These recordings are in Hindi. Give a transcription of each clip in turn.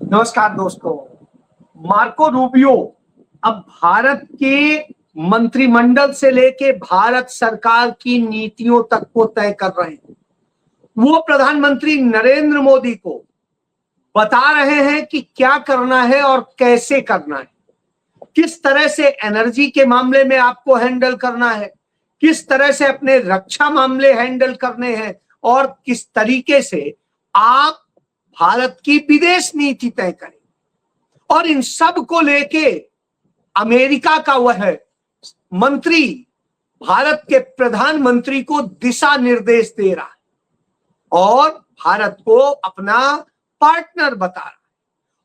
नमस्कार दोस्तों। मार्को रूबियो अब भारत के मंत्रिमंडल से लेके भारत सरकार की नीतियों तक को तय कर रहे हैं। वो प्रधानमंत्री नरेंद्र मोदी को बता रहे हैं कि क्या करना है और कैसे करना है, किस तरह से एनर्जी के मामले में आपको हैंडल करना है, किस तरह से अपने रक्षा मामले हैंडल करने हैं और किस तरीके से आप भारत की विदेश नीति तय करें। और इन सब को लेके अमेरिका का वह मंत्री भारत के प्रधानमंत्री को दिशा निर्देश दे रहा है और भारत को अपना पार्टनर बता रहा है।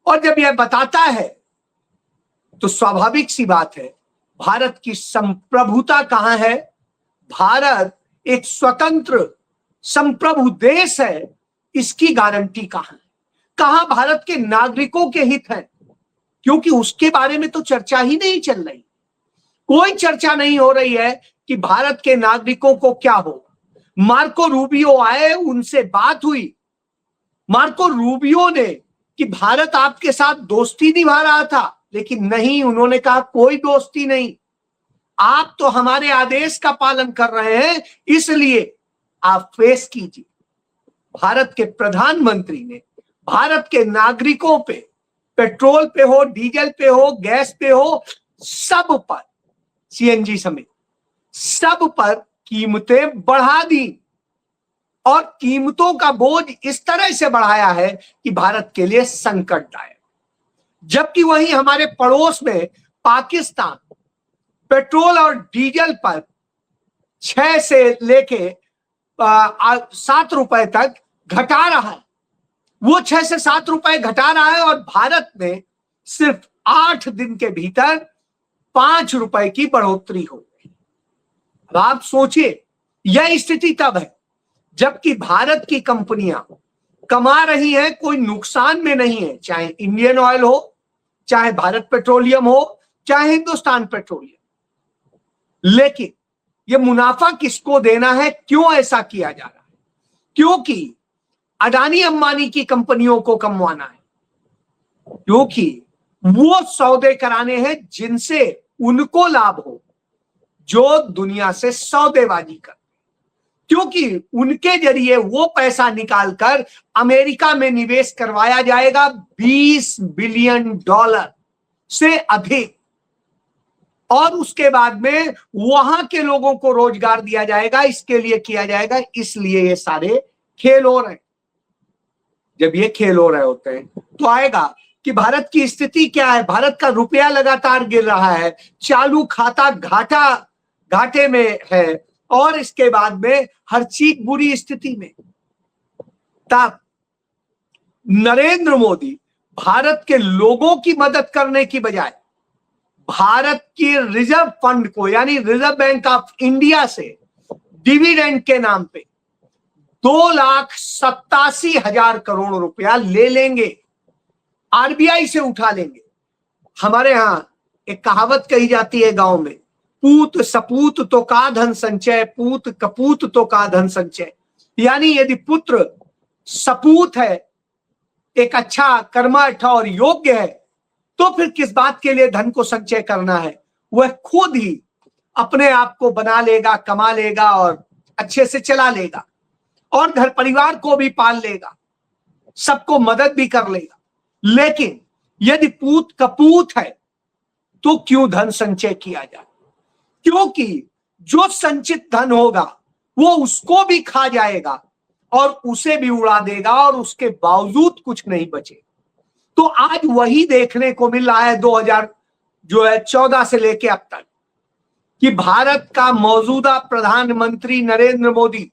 और जब यह बताता है तो स्वाभाविक सी बात है, भारत की संप्रभुता कहां है, भारत एक स्वतंत्र संप्रभु देश है, इसकी गारंटी कहां है, कहां भारत के नागरिकों के हित हैं, क्योंकि उसके बारे में तो चर्चा ही नहीं चल रही। कोई चर्चा नहीं हो रही है कि भारत के नागरिकों को क्या होगा। मार्को रूबियो आए, उनसे बात हुई। मार्को रूबियो ने कि भारत आपके साथ दोस्ती निभा रहा था, लेकिन नहीं, उन्होंने कहा कोई दोस्ती नहीं, आप तो हमारे आदेश का पालन कर रहे हैं, इसलिए आप फेस कीजिए। भारत के प्रधानमंत्री ने भारत के नागरिकों पे, पेट्रोल पे हो, डीजल पे हो, गैस पे हो, सब पर, सीएनजी समेत सब पर कीमतें बढ़ा दी और कीमतों का बोझ इस तरह से बढ़ाया है कि भारत के लिए संकटदायक। जबकि वहीं हमारे पड़ोस में पाकिस्तान पेट्रोल और डीजल पर 6 से लेके 7 रुपए तक घटा रहा है। वो 6 से 7 रुपए घटा रहा है और भारत में सिर्फ 8 दिन के भीतर 5 रुपए की बढ़ोतरी हो गई। अब आप सोचिए, यह स्थिति तब है जबकि भारत की कंपनियां कमा रही हैं, कोई नुकसान में नहीं है, चाहे इंडियन ऑयल हो, चाहे भारत पेट्रोलियम हो, चाहे हिंदुस्तान पेट्रोलियम। लेकिन यह मुनाफा किसको देना है, क्यों ऐसा किया जा रहा है? क्योंकि अडानी अंबानी की कंपनियों को कमवाना है, क्योंकि वो सौदे कराने हैं जिनसे उनको लाभ हो, जो दुनिया से सौदेबाजी कर, क्योंकि उनके जरिए वो पैसा निकालकर अमेरिका में निवेश करवाया जाएगा $20 बिलियन से अधिक, और उसके बाद में वहां के लोगों को रोजगार दिया जाएगा, इसके लिए किया जाएगा। इसलिए ये सारे खेल हो रहे हैं। जब ये खेल हो रहे होते हैं तो आएगा कि भारत की स्थिति क्या है। भारत का रुपया लगातार गिर रहा है, चालू खाता घाटे में है, और इसके बाद में हर चीज बुरी स्थिति में। तब नरेंद्र मोदी भारत के लोगों की मदद करने की बजाय भारत की रिजर्व फंड को, यानी रिजर्व बैंक ऑफ इंडिया से डिविडेंड के नाम पे 2,87,000 करोड़ रुपया ले लेंगे, आरबीआई से उठा लेंगे। हमारे यहां एक कहावत कही जाती है गांव में, पूत सपूत तो का धन संचय, पूत कपूत तो का धन संचय। यानी यदि पुत्र सपूत है, एक अच्छा कर्मठ और योग्य है, तो फिर किस बात के लिए धन को संचय करना है। वह खुद ही अपने आप को बना लेगा, कमा लेगा और अच्छे से चला लेगा, और घर परिवार को भी पाल लेगा, सबको मदद भी कर लेगा। लेकिन यदि पूत कपूत है तो क्यों धन संचय किया जाए? क्योंकि जो संचित धन होगा वो उसको भी खा जाएगा और उसे भी उड़ा देगा, और उसके बावजूद कुछ नहीं बचे। तो आज वही देखने को मिल रहा है 2014 से लेके अब तक, कि भारत का मौजूदा प्रधानमंत्री नरेंद्र मोदी,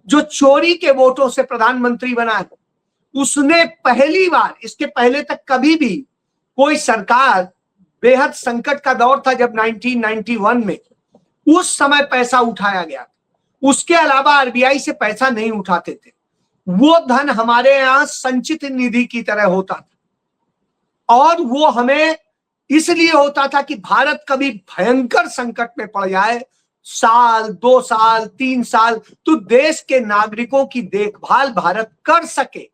जो चोरी के वोटों से प्रधानमंत्री बना है, उसने पहली बार, इसके पहले तक कभी भी कोई सरकार, बेहद संकट का दौर था जब 1991 में, उस समय पैसा उठाया गया, उसके अलावा आरबीआई से पैसा नहीं उठाते थे। वो धन हमारे यहां संचित निधि की तरह होता था, और वो हमें इसलिए होता था कि भारत कभी भयंकर संकट में पड़ जाए, साल 2 साल 3 साल, तो देश के नागरिकों की देखभाल भारत कर सके।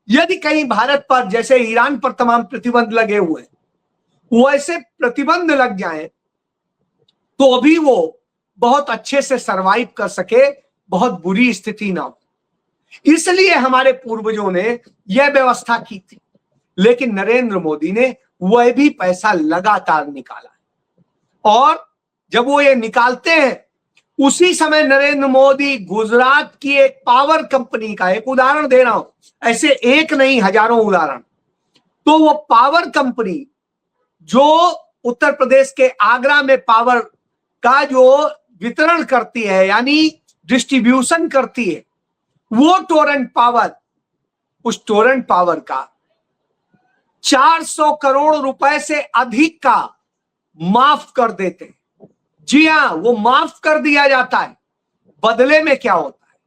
यदि कहीं भारत पर जैसे ईरान पर तमाम प्रतिबंध लगे हुए वैसे प्रतिबंध लग जाए तो अभी वो बहुत अच्छे से सरवाइव कर सके, बहुत बुरी स्थिति ना हो। इसलिए हमारे पूर्वजों ने यह व्यवस्था की थी। लेकिन नरेंद्र मोदी ने वह भी पैसा लगातार निकाला और जब वो ये निकालते हैं उसी समय नरेंद्र मोदी गुजरात की एक पावर कंपनी का, एक उदाहरण दे रहा हूं, ऐसे एक नहीं हजारों उदाहरण, तो वो पावर कंपनी जो उत्तर प्रदेश के आगरा में पावर का जो वितरण करती है यानी डिस्ट्रीब्यूशन करती है, वो टोरेंट पावर, उस टोरेंट पावर का 400 करोड़ रुपए से अधिक का माफ कर देते हैं। जी हां, वो माफ कर दिया जाता है। बदले में क्या होता है,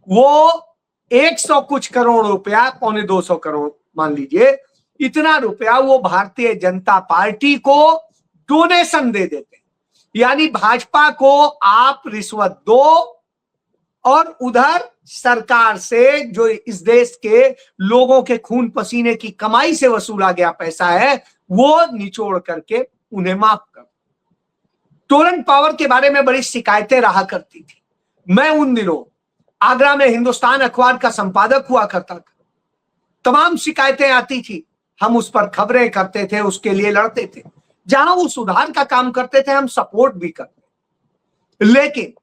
वो 100 कुछ करोड़ रुपया, पौने 200 करोड़ मान लीजिए, इतना रुपया वो भारतीय जनता पार्टी को डोनेशन दे देते हैं। यानी भाजपा को आप रिश्वत दो और उधर सरकार से जो इस देश के लोगों के खून पसीने की कमाई से वसूला गया पैसा है वो निचोड़ करके उन्हें माफ कर। टोरेंट पावर के बारे में बड़ी शिकायतें रहा करती थी। मैं उन दिनों आगरा में हिंदुस्तान अखबार का संपादक हुआ करता था। तमाम शिकायतें आती थी, हम उस पर खबरें करते थे, उसके लिए लड़ते थे। जहां वो सुधार का काम करते थे हम सपोर्ट भी करते, लेकिन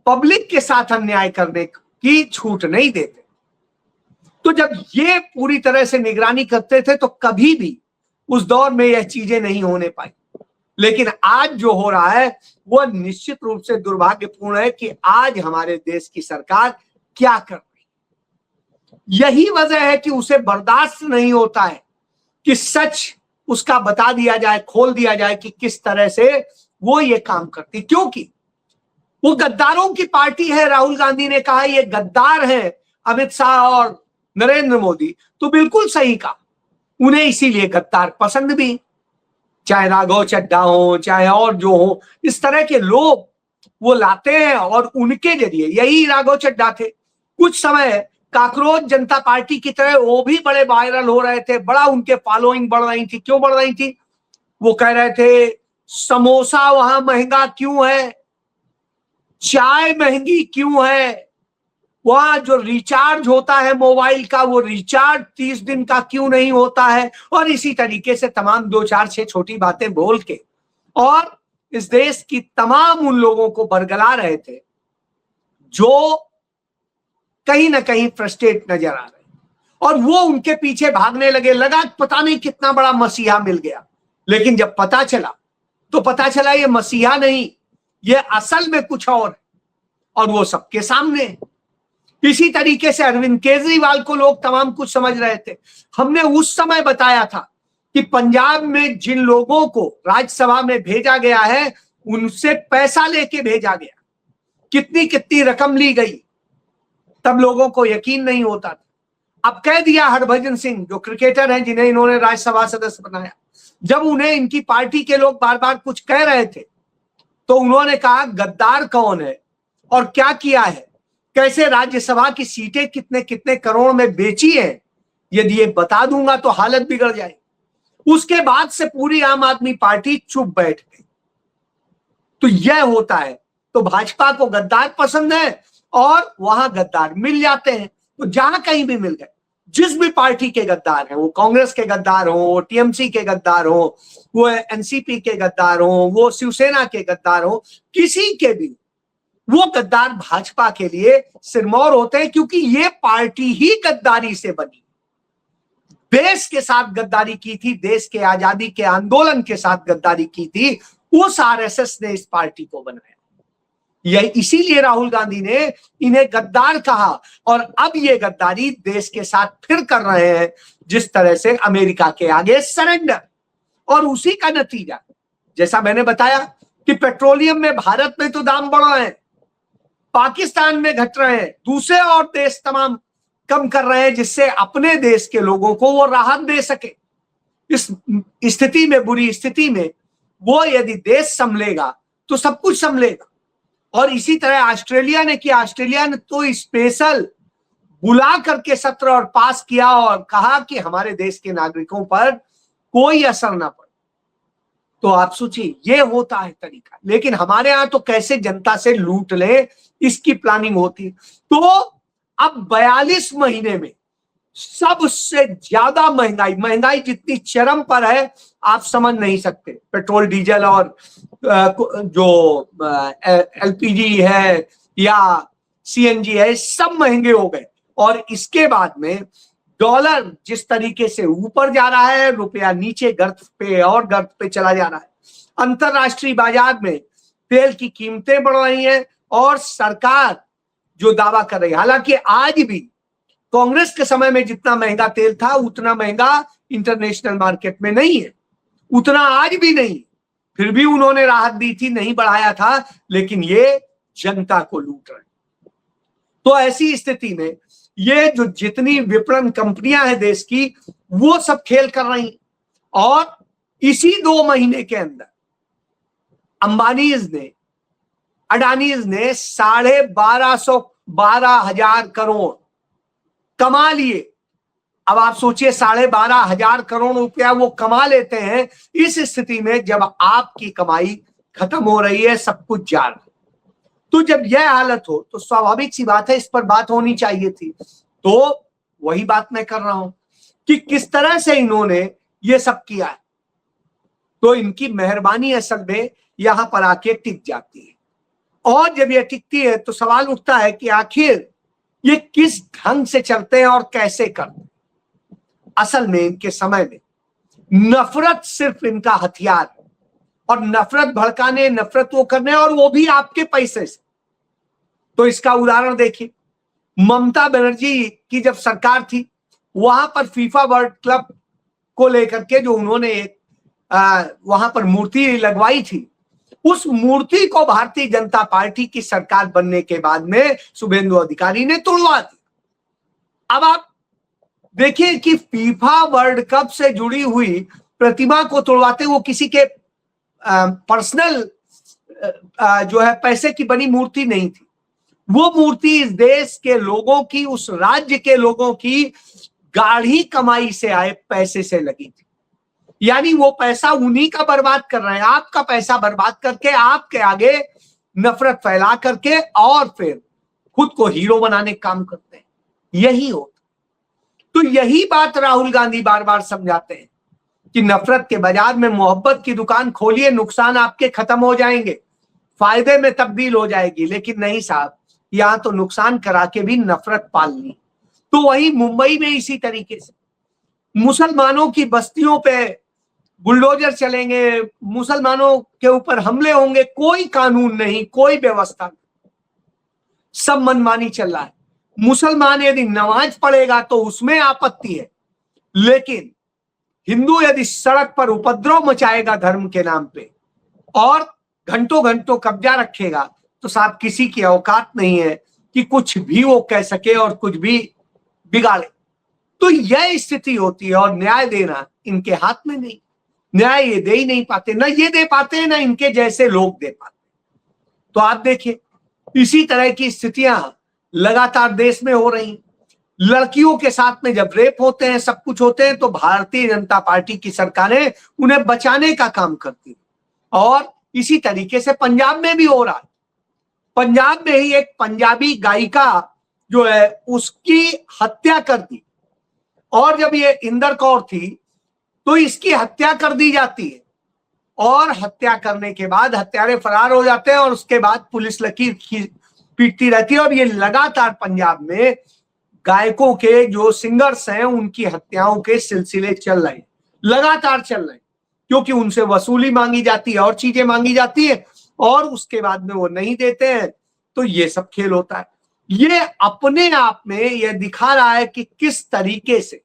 पब्लिक के साथ अन्याय करने की छूट नहीं देते। तो जब ये पूरी तरह से निगरानी करते थे तो कभी भी उस दौर में यह चीजें नहीं होने पाई। लेकिन आज जो हो रहा है वह निश्चित रूप से दुर्भाग्यपूर्ण है कि आज हमारे देश की सरकार क्या कर रही है। यही वजह है कि उसे बर्दाश्त नहीं होता है कि सच उसका बता दिया जाए, खोल दिया जाए कि किस तरह से वो ये काम करती, क्योंकि वो गद्दारों की पार्टी है। राहुल गांधी ने कहा ये गद्दार है अमित शाह और नरेंद्र मोदी, तो बिल्कुल सही कहा। उन्हें इसीलिए गद्दार पसंद भी, चाहे राघव चड्ढा हो चाहे और जो हो, इस तरह के लोग वो लाते हैं और उनके जरिए, यही राघव चड्ढा थे कुछ समय काकरोच जनता पार्टी की तरह, वो भी बड़े वायरल हो रहे थे, बड़ा उनके फॉलोइंग बढ़ रही थी। क्यों बढ़ रही थी? वो कह रहे थे समोसा वहां महंगा क्यों है, चाय महंगी क्यों है, वहां जो रिचार्ज होता है मोबाइल का वो रिचार्ज 30 दिन का क्यों नहीं होता है, और इसी तरीके से तमाम 2 4 6 छोटी बातें बोल के और इस देश की तमाम उन लोगों को बरगला रहे थे जो कहीं ना कहीं फ्रस्ट्रेट नजर आ रहे, और वो उनके पीछे भागने लगे। लगा पता नहीं कितना बड़ा मसीहा मिल गया, लेकिन जब पता चला तो पता चला ये मसीहा नहीं, ये असल में कुछ और वो सबके सामने। इसी तरीके से अरविंद केजरीवाल को लोग तमाम कुछ समझ रहे थे। हमने उस समय बताया था कि पंजाब में जिन लोगों को राज्यसभा में भेजा गया है उनसे पैसा लेके भेजा गया, कितनी कितनी रकम ली गई, तब लोगों को यकीन नहीं होता था। अब कह दिया हरभजन सिंह जो क्रिकेटर हैं जिन्हें इन्होंने राज्यसभा सदस्य बनाया, जब उन्हें इनकी पार्टी के लोग बार बार कुछ कह रहे थे तो उन्होंने कहा गद्दार कौन है और क्या किया है, कैसे राज्यसभा की सीटें कितने कितने करोड़ में बेची है, यदि ये बता दूंगा तो हालत बिगड़ जाए। उसके बाद से पूरी आम आदमी पार्टी चुप बैठ गई। तो यह होता है। तो भाजपा को गद्दार पसंद है और वहां गद्दार मिल जाते हैं। तो जहां कहीं भी मिल गए, जिस भी पार्टी के गद्दार हैं, वो कांग्रेस के गद्दार हो, वो टीएमसी के गद्दार हो, वो एनसीपी के गद्दार हो, वो शिवसेना के गद्दार हो, किसी के भी, वो गद्दार भाजपा के लिए सिरमौर होते हैं, क्योंकि ये पार्टी ही गद्दारी से बनी। देश के साथ गद्दारी की थी, देश के आजादी के आंदोलन के साथ गद्दारी की थी, उस आरएसएस ने इस पार्टी को बनाया। यह इसीलिए राहुल गांधी ने इन्हें गद्दार कहा, और अब ये गद्दारी देश के साथ फिर कर रहे हैं, जिस तरह से अमेरिका के आगे सरेंडर। और उसी का नतीजा, जैसा मैंने बताया कि पेट्रोलियम में भारत में तो दाम बढ़ रहे हैं, पाकिस्तान में घट रहे हैं, दूसरे और देश तमाम कम कर रहे हैं, जिससे अपने देश के लोगों को वो राहत दे सके। इस स्थिति में, बुरी स्थिति में, वो यदि देश संभलेगा तो सब कुछ संभलेगा। और इसी तरह ऑस्ट्रेलिया ने किया। ऑस्ट्रेलिया ने तो स्पेशल बुला करके सत्र और पास किया और कहा कि हमारे देश के नागरिकों पर कोई असर ना पड़े। तो आप सोचिए, ये होता है तरीका। लेकिन हमारे यहां तो कैसे जनता से लूट ले, इसकी प्लानिंग होती। तो अब 42 महीने में सबसे ज्यादा महंगाई जितनी चरम पर है आप समझ नहीं सकते। पेट्रोल डीजल और जो एलपीजी है या सीएनजी है, सब महंगे हो गए। और इसके बाद में डॉलर जिस तरीके से ऊपर जा रहा है, रुपया नीचे गर्त पे चला जा रहा है। अंतरराष्ट्रीय बाजार में तेल की कीमतें बढ़ रही हैं और सरकार जो दावा कर रही है, हालांकि आज भी कांग्रेस के समय में जितना महंगा तेल था उतना महंगा इंटरनेशनल मार्केट में नहीं है, उतना आज भी नहीं। फिर भी उन्होंने राहत दी थी, नहीं बढ़ाया था, लेकिन ये जनता को लूट रहे। तो ऐसी स्थिति में ये जो जितनी विपणन कंपनियां हैं देश की, वो सब खेल कर रही। और इसी 2 महीने के अंदर अंबानीज ने, अडानीज ने 12,500 करोड़ कमा लिए। अब आप सोचिए, 12,500 करोड़ रुपया वो कमा लेते हैं इस स्थिति में जब आपकी कमाई खत्म हो रही है, सब कुछ जा रहा है। तो जब यह हालत हो तो स्वाभाविक सी बात है, इस पर बात होनी चाहिए थी। तो वही बात मैं कर रहा हूं कि किस तरह से इन्होंने ये सब किया है। तो इनकी मेहरबानी असल में यहां पर आके टिक जाती है। और जब यह टिकती है तो सवाल उठता है कि आखिर ये किस ढंग से चलते हैं और कैसे करते हैं। असल में इनके समय में नफरत सिर्फ इनका हथियार है, और नफरत भड़काने, नफरत वो करने, और वो भी आपके पैसे से। तो इसका उदाहरण देखिए, ममता बनर्जी की जब सरकार थी, वहां पर फीफा वर्ल्ड क्लब को लेकर के जो उन्होंने वहां पर मूर्ति लगवाई थी, उस मूर्ति को भारतीय जनता पार्टी की सरकार बनने के बाद में शुभेंदु अधिकारी ने तोड़वा दी। अब आप देखिए कि फीफा वर्ल्ड कप से जुड़ी हुई प्रतिमा को तोड़वाते, वो किसी के पर्सनल जो है पैसे की बनी मूर्ति नहीं थी। वो मूर्ति इस देश के लोगों की, उस राज्य के लोगों की गाढ़ी कमाई से आए पैसे से लगी थी। यानी वो पैसा उन्हीं का बर्बाद कर रहे हैं, आपका पैसा बर्बाद करके, आपके आगे नफरत फैला करके, और फिर खुद को हीरो बनाने का काम करते हैं। यही होता। तो यही बात राहुल गांधी बार बार समझाते हैं कि नफरत के बाजार में मोहब्बत की दुकान खोलिए, नुकसान आपके खत्म हो जाएंगे, फायदे में तब्दील हो जाएगी। लेकिन नहीं साहब, यहां तो नुकसान करा के भी नफरत पालनी। तो वही मुंबई में इसी तरीके से मुसलमानों की बस्तियों पे बुलडोजर चलेंगे, मुसलमानों के ऊपर हमले होंगे, कोई कानून नहीं, कोई व्यवस्था नहीं, सब मनमानी चल रहा है। मुसलमान यदि नमाज पढ़ेगा तो उसमें आपत्ति है, लेकिन हिंदू यदि सड़क पर उपद्रव मचाएगा धर्म के नाम पे और घंटों घंटों कब्जा रखेगा, तो साहब किसी की औकात नहीं है कि कुछ भी वो कह सके और कुछ भी बिगाड़े। तो यह स्थिति होती है, और न्याय देना इनके हाथ में नहीं। न्याय ये दे ही नहीं पाते, ना ये दे पाते हैं, ना इनके जैसे लोग दे पाते। तो आप देखिए, इसी तरह की स्थितियां लगातार देश में हो रही। लड़कियों के साथ में जब रेप होते हैं, सब कुछ होते हैं, तो भारतीय जनता पार्टी की सरकारें उन्हें बचाने का काम करती है। और इसी तरीके से पंजाब में भी हो रहा है। पंजाब में ही एक पंजाबी गायिका जो है उसकी हत्या कर दी, और जब ये इंदर कौर थी तो इसकी हत्या कर दी जाती है, और हत्या करने के बाद हत्यारे फरार हो जाते हैं, और उसके बाद पुलिस लकीर पीटती रहती है। और ये लगातार पंजाब में गायकों के जो सिंगर्स हैं उनकी हत्याओं के सिलसिले चल रहे हैं, लगातार चल रहे हैं, क्योंकि उनसे वसूली मांगी जाती है और चीजें मांगी जाती है, और उसके बाद में वो नहीं देते हैं। तो ये सब खेल होता है। ये अपने आप में यह दिखा रहा है कि किस तरीके से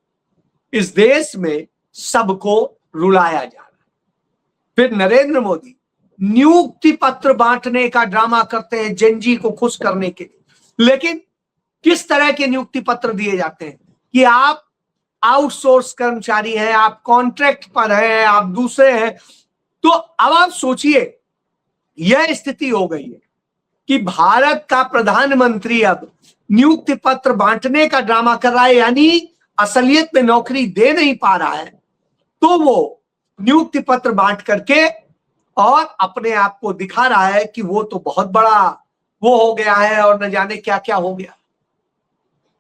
इस देश में सबको रुलाया जा रहा है। फिर नरेंद्र मोदी नियुक्ति पत्र बांटने का ड्रामा करते हैं जेनजी को खुश करने के लिए। लेकिन किस तरह के नियुक्ति पत्र दिए जाते हैं कि आप आउटसोर्स कर्मचारी हैं, आप कॉन्ट्रैक्ट पर हैं, आप दूसरे हैं। तो अब आप सोचिए, यह स्थिति हो गई है कि भारत का प्रधानमंत्री अब नियुक्ति पत्र बांटने का ड्रामा कर रहा है, यानी असलियत में नौकरी दे नहीं पा रहा है, तो वो नियुक्ति पत्र बांट करके और अपने आप को दिखा रहा है कि वो तो बहुत बड़ा वो हो गया है और न जाने क्या क्या हो गया।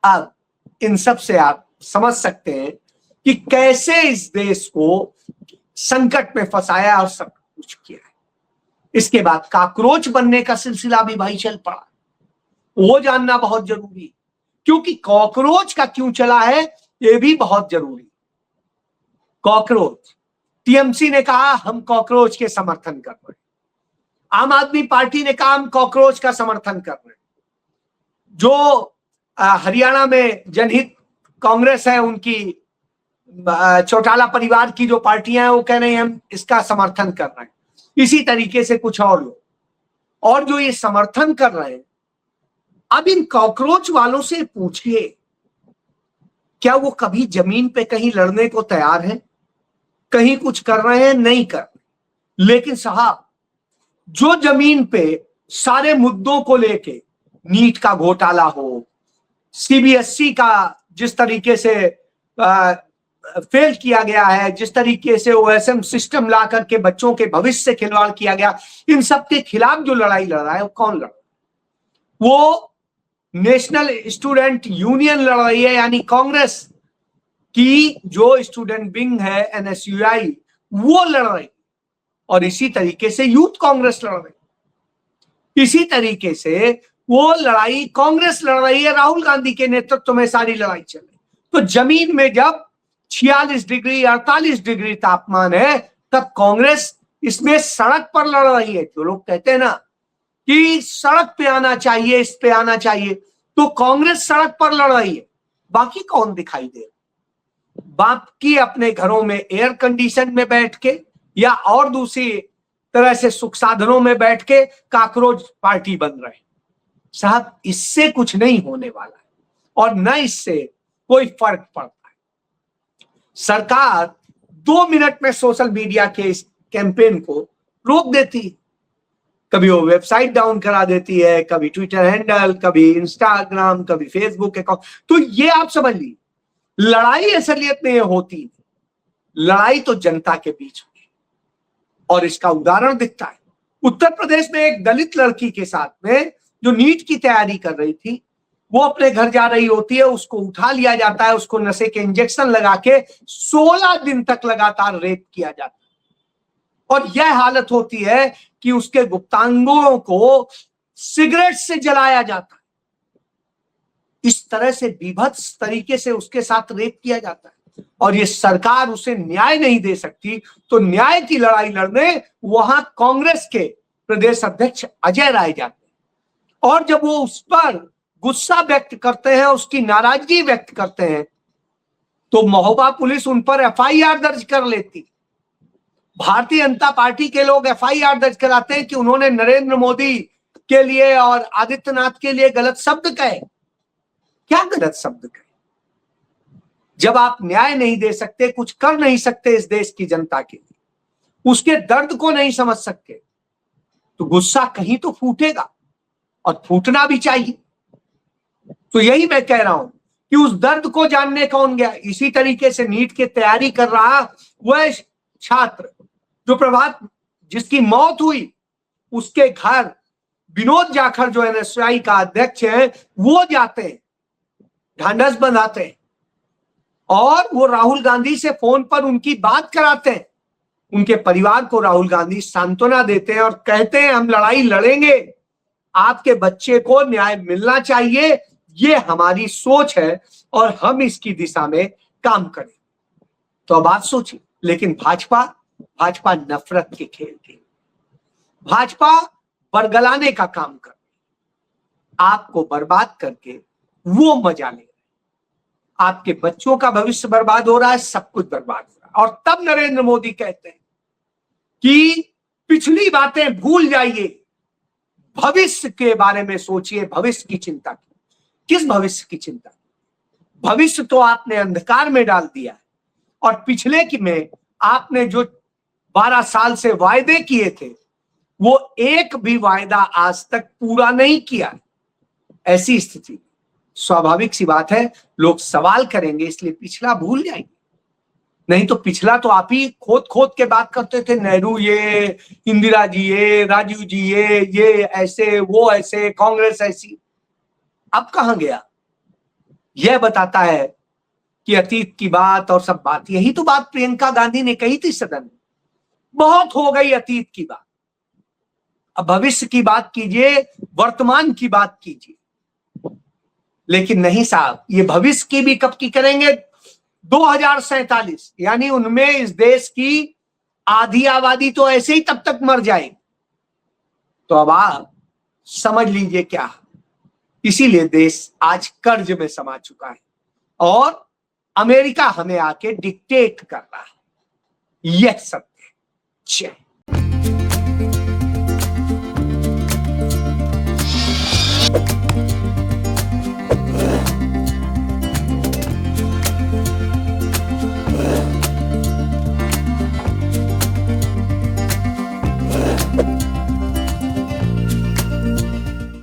अब इन सब से आप समझ सकते हैं कि कैसे इस देश को संकट में फंसाया और सब कुछ किया है। इसके बाद काकरोच बनने का सिलसिला भी भाई चल पड़ा, वो जानना बहुत जरूरी, क्योंकि कॉकरोच का क्यों चला है ये भी बहुत जरूरी। कॉकरोच, टीएमसी ने कहा हम कॉकरोच के समर्थन कर रहे हैं, आम आदमी पार्टी ने कहा हम कॉकरोच का समर्थन कर रहे हैं, जो हरियाणा में जनहित कांग्रेस है उनकी चौटाला परिवार की जो पार्टियां हैं वो कह रहे हैं हम इसका समर्थन कर रहे हैं। इसी तरीके से कुछ और लोग, और जो ये समर्थन कर रहे हैं, अब इन कॉकरोच वालों से पूछिए क्या वो कभी जमीन पे कहीं लड़ने को तैयार हैं, कहीं कुछ कर रहे हैं? नहीं कर रहे। लेकिन साहब जो जमीन पे सारे मुद्दों को लेके, नीट का घोटाला हो, सीबीएसई का जिस तरीके से फेल किया गया है, जिस तरीके से ओएसएम सिस्टम ला करके बच्चों के भविष्य से खिलवाड़ किया गया, इन सब के खिलाफ जो लड़ाई लड़ रहा है वो कौन लड़ रहा है? वो नेशनल स्टूडेंट यूनियन लड़ रही है, यानी कांग्रेस की जो स्टूडेंट विंग है एनएसयूआई वो लड़ रही, और इसी तरीके से यूथ कांग्रेस लड़ रही, इसी तरीके से वो लड़ाई कांग्रेस लड़ रही है, राहुल गांधी के नेतृत्व में सारी लड़ाई चल रही। तो जमीन में जब 46 डिग्री 48 डिग्री तापमान है तब कांग्रेस इसमें सड़क पर लड़ रही है। जो लोग कहते हैं ना कि सड़क पे आना चाहिए, इस पे आना चाहिए, तो कांग्रेस सड़क पर लड़ रही है, बाकी कौन दिखाई दे? बाकी अपने घरों में एयर कंडीशन में बैठ के या और दूसरी तरह से सुख साधनों में बैठ के काकरोच पार्टी बन रहे हैं। साहब इससे कुछ नहीं होने वाला है और न इससे कोई फर्क पड़ता है। सरकार 2 मिनट में सोशल मीडिया के इस कैंपेन को रोक देती है, कभी वो वेबसाइट डाउन करा देती है, कभी ट्विटर हैंडल, कभी इंस्टाग्राम, कभी फेसबुक अकाउंट। तो ये आप समझ लीजिए लड़ाई असलियत में होती, लड़ाई तो जनता के बीच में, और इसका उदाहरण दिखता है उत्तर प्रदेश में एक दलित लड़की के साथ में जो नीट की तैयारी कर रही थी, वो अपने घर जा रही होती है, उसको उठा लिया जाता है, उसको नशे के इंजेक्शन लगा के 16 दिन तक लगातार रेप किया जाता है, और यह हालत होती है कि उसके गुप्तांगों को सिगरेट से जलाया जाता है। इस तरह से विभत्स तरीके से उसके साथ रेप किया जाता है, और ये सरकार उसे न्याय नहीं दे सकती, तो न्याय की लड़ाई लड़ने वहां कांग्रेस के प्रदेश अध्यक्ष अजय राय जाते हैं, और जब वो उस पर गुस्सा व्यक्त करते हैं, उसकी नाराजगी व्यक्त करते हैं, तो महोबा पुलिस उन पर एफआईआर दर्ज कर लेती। भारतीय जनता पार्टी के लोग एफआईआर दर्ज कराते हैं कि उन्होंने नरेंद्र मोदी के लिए और आदित्यनाथ के लिए गलत शब्द कहे। क्या गलत शब्द कहे? जब आप न्याय नहीं दे सकते, कुछ कर नहीं सकते इस देश की जनता के लिए, उसके दर्द को नहीं समझ सकते, तो गुस्सा कहीं तो फूटेगा, और फूटना भी चाहिए। तो यही मैं कह रहा हूं कि उस दर्द को जानने कौन गया? इसी तरीके से नीट की तैयारी कर रहा वह छात्र जो जिसकी मौत हुई, उसके घर विनोद जाखड़ जो एनएसयूआई का अध्यक्ष है वो जाते हैं, ढांढस बंधाते हैं, और वो राहुल गांधी से फोन पर उनकी बात कराते हैं। उनके परिवार को राहुल गांधी सांत्वना देते हैं और कहते हैं हम लड़ाई लड़ेंगे, आपके बच्चे को न्याय मिलना चाहिए, ये हमारी सोच है और हम इसकी दिशा में काम करें। तो अब आप सोचिए, लेकिन भाजपा नफरत के खेल थी, भाजपा बरगलाने का काम कर, आपको बर्बाद करके वो मजा ले, आपके बच्चों का भविष्य बर्बाद हो रहा है, सब कुछ बर्बाद हो रहा है। और तब नरेंद्र मोदी कहते हैं कि पिछली बातें भूल जाइए, भविष्य के बारे में सोचिए, भविष्य की चिंता की। किस भविष्य की चिंता? भविष्य तो आपने अंधकार में डाल दिया है, और पिछले की में आपने जो 12 साल से वायदे किए थे वो एक भी वायदा आज तक पूरा नहीं किया। ऐसी स्थिति स्वाभाविक सी बात है, लोग सवाल करेंगे, इसलिए पिछला भूल जाएंगे। नहीं तो पिछला तो आप ही खोद खोद के बात करते थे, नेहरू ये, इंदिरा जी ये, राजीव जी ये ऐसे, वो ऐसे, कांग्रेस ऐसी। अब कहां गया? यह बताता है कि अतीत की बात और सब बात। यही तो बात प्रियंका गांधी ने कही थी सदन में, बहुत हो गई अतीत की बात, अब भविष्य की बात कीजिए, वर्तमान की बात कीजिए। लेकिन नहीं साहब, ये भविष्य की भी कब की करेंगे? 2047, यानी उनमें इस देश की आधी आबादी तो ऐसे ही तब तक मर जाएगी। तो अब आप समझ लीजिए क्या। इसीलिए देश आज कर्ज में समा चुका है और अमेरिका हमें आके डिक्टेट कर रहा है। यह सत्य है।